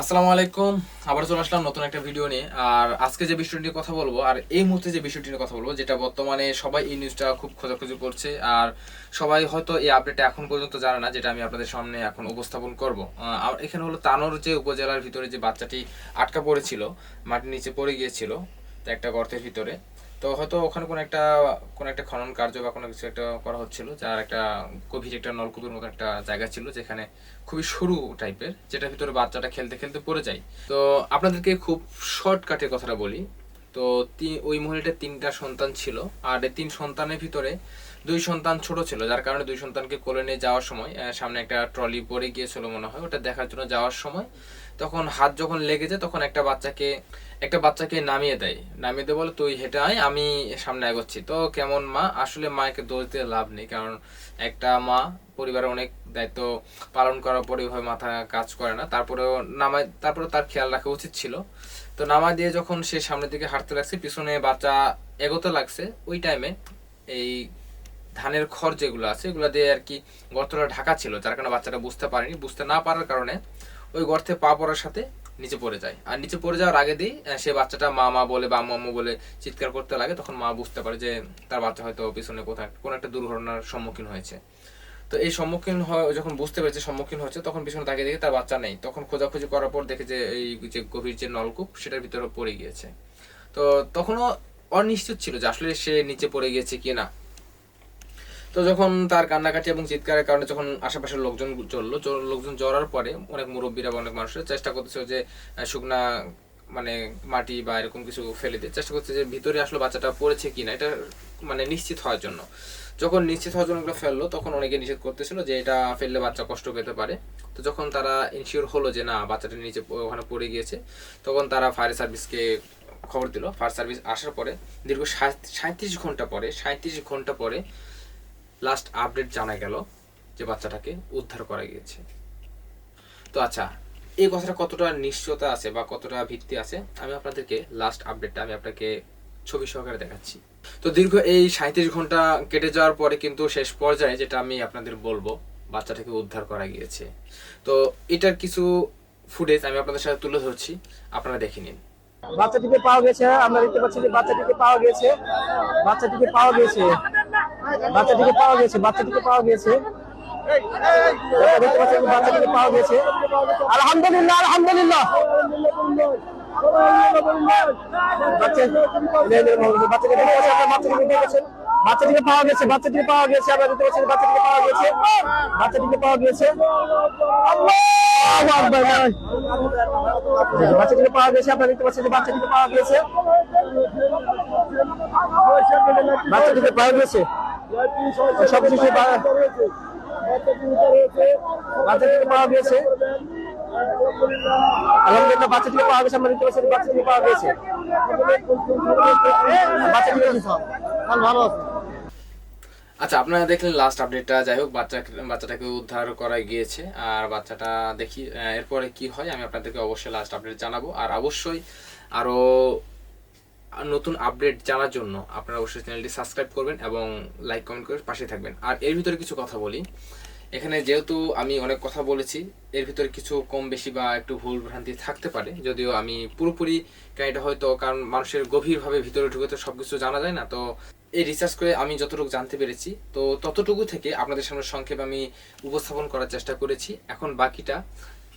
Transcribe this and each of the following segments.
আসসালামু আলাইকুম। আবার চলে আসলাম নতুন একটা ভিডিও নিয়ে। আর আজকে যে বিষয়টি নিয়ে কথা বলবো, আর এই মুহূর্তে যে বিষয়টি নিয়ে কথা বলবো, যেটা বর্তমানে সবাই এই নিউজটা খুব খোঁজাখুঁজি করছে, আর সবাই হয়তো এই আপডেটটা এখন পর্যন্ত জানে না, যেটা আমি আপনাদের সামনে এখন উপস্থাপন করব। আর এখানে হলো তানোর যে উপজেলার ভিতরে যে বাচ্চাটি আটকা পড়েছিল, মাটির নিচে পড়ে গিয়েছিল তো একটা গর্তের ভিতরে। তো হয়তো ওখানে কোনো একটা খনন কার্য বা কোনো কিছু একটা করা হচ্ছিল, যার একটা গভীর একটা নলকূপের মতো একটা জায়গা ছিল, যেখানে খুবই সরু টাইপের, যেটার ভিতরে বাচ্চাটা খেলতে খেলতে পড়ে যায়। তো আপনাদেরকে খুব শর্টকাটের কথাটা বলি। তো ওই মহিলাটার 3টা সন্তান ছিল, আর এই 3 সন্তানের ভিতরে 2 সন্তান ছোট ছিল, যার কারণে 2 সন্তানকে কোলে নিয়ে যাওয়ার সময় সামনে একটা ট্রলি পড়ে গিয়েছিল মনে হয়, ওটা দেখার জন্য যাওয়ার সময় তখন হাত যখন লেগে যায়, তখন একটা বাচ্চাকে নামিয়ে দেয়। বলে তুই হেঁটে আয়, আমি সামনে এগোচ্ছি। তো কেমন মা, আসলে মাকে দোষ দিয়ে লাভ নেই, কারণ একটা মা পরিবারের অনেক দায়িত্ব পালন করার পরে ওইভাবে মাথা কাজ করে না, তারপরে তার খেয়াল রাখা উচিত ছিল। তো নামায় দিয়ে যখন সে সামনের দিকে হাঁটতে লাগছে, পিছনে বাচ্চা এগোতে লাগছে, ওই টাইমে এই ধানের খড় যেগুলো আছে এগুলো দিয়ে আর কি গর্তটা ঢাকা ছিল, যার কারণে বাচ্চাটা বুঝতে না পারার কারণে ওই গর্তে পা পড়ার সাথে নিচে পড়ে যায়। আর নিচে পড়ে যাওয়ার আগে দিয়ে সে বাচ্চাটা মা মা বলে বা আম্মু বলে চিৎকার করতে লাগে। তখন মা বুঝতে পারে যে তার বাচ্চা হয়তো পিছনে কোথাও কোনো একটা দুর্ঘটনার সম্মুখীন হয়েছে। তো এই যখন বুঝতে পেরেছে সম্মুখীন হচ্ছে, তখন পিছনে তাকিয়ে দেখে তার বাচ্চা নেই। তখন খোঁজাখুঁজি করার পর দেখে যে এই যে গভীর যে নলকূপ সেটার ভিতরে পড়ে গিয়েছে। তো তখনও অনিশ্চিত ছিল যে আসলে সে নিচে পড়ে গিয়েছে কি না। তো যখন তার কান্নাকাটি এবং চিৎকারের কারণে যখন আশেপাশের লোকজন জড়ার পরে অনেক মুরব্বীরা বা অনেক মানুষের চেষ্টা করতেছে যে শুকনা মানে মাটি বা এরকম কিছু ফেলে দিয়ে চেষ্টা করছে যে ভিতরে আসলে বাচ্চাটা পড়েছে কিনা, এটা মানে নিশ্চিত হওয়ার জন্য। যখন নিশ্চিত হওয়ার জন্য এগুলো ফেললো, তখন অনেকে নিষেধ করতেছিল যে এটা ফেললে বাচ্চা কষ্ট পেতে পারে। তো যখন তারা ইনশিওর হলো যে না, বাচ্চাটা নিচে ওখানে পড়ে গিয়েছে, তখন তারা ফায়ার সার্ভিসকে খবর দিল। ফায়ার সার্ভিস আসার পরে দীর্ঘ 37 ঘন্টা পরে লাস্ট আপডেট জানা গেল যে বাচ্চাটাকে উদ্ধার করা গিয়েছে। তো আচ্ছা, এই কথাটা কতটা নিশ্চয়তা আছে বা কতটা ভিত্তি আছে, আমি আপনাদেরকে লাস্ট আপডেটটা আমি আপনাকে ছবি সহকারে দেখাচ্ছি। তো দীর্ঘ এই 37 ঘন্টা কেটে যাওয়ার পরে কিন্তু শেষ পর্যায়ে যেটা আমি আপনাদের বলবো, বাচ্চাটাকে উদ্ধার করা গিয়েছে। তো এটার কিছু ফুটেজ আমি আপনাদের সাথে তুলে ধরছি, আপনারা দেখে নিন। বাচ্চাটিকে পাওয়া গেছে, আমরা দেখতে পাচ্ছি যে বাচ্চাটিকে পাওয়া গেছে, বাচ্চাটিকে পাওয়া গেছে, বাচ্চাটিকে পাওয়া গেছে, বাচ্চাটিকে পাওয়া গেছে, দেখতে পাচ্ছি বাচ্চাটিকে পাওয়া গেছে। আলহামদুলিল্লাহ, আলহামদুলিল্লাহ। বাচ্চাটিকে পাওয়া গেছে, বাচ্চাটিকে পাওয়া গেছে, আমরা দেখতে পাচ্ছি বাচ্চাটিকে পাওয়া গেছে, বাচ্চাটিকে পাওয়া গেছে। বাচ্চাটিকে পাওয়া গেছে, আপনারা দেখতে পাচ্ছেন যে বাচ্চাটিকে পাওয়া গেছে, বাচ্চাটিকে পাওয়া গেছে। সবকিছু বাচ্চাটিকে পাওয়া গেছে, আলহামদুলিল্লাহ। বাচ্চাটিকে পাওয়া গেছে, আমরা দেখতে পাচ্ছি বাচ্চাটিকে পাওয়া গেছে, বাচ্চাটিকে ভালো। আচ্ছা, আপনারা দেখলেন লাস্ট আপডেটটা। যাই হোক, বাচ্চাটাকে উদ্ধার করা গিয়েছে। আর বাচ্চাটা দেখি এরপরে কি হয়, আমি আপনাদেরকে অবশ্যই লাস্ট আপডেট জানাবো। আর অবশ্যই আরও নতুন আপডেট জানার জন্য আপনারা অবশ্যই চ্যানেলটি সাবস্ক্রাইব করবেন এবং লাইক কমেন্ট করে পাশে থাকবেন। আর এর ভিতরে কিছু কথা বলি, এখানে যেহেতু আমি অনেক কথা বলেছি, এর ভিতরে কিছু কম বেশি বা একটু ভুল ভ্রান্তি থাকতে পারে, যদিও আমি পুরোপুরি এটা হয়তো, কারণ মানুষের গভীরভাবে ভিতরে ঢুকে তো সবকিছু জানা যায় না। তো এই রিসার্চ করে আমি যতটুকু জানতে পেরেছি, তো ততটুকু থেকে আপনাদের সামনে সংক্ষেপে আমি উপস্থাপন করার চেষ্টা করেছি। এখন বাকিটা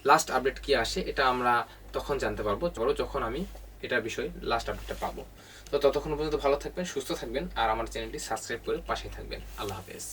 লাস্ট আপডেট কি আসে, এটা আমরা তখন জানতে পারবো যখন আমি এটার বিষয়ে লাস্ট আপডেটটা পাবো। তো ততক্ষণ পর্যন্ত ভালো থাকবেন, সুস্থ থাকবেন, আর আমার চ্যানেলটি সাবস্ক্রাইব করে পাশে থাকবেন। আল্লাহ হাফেজ।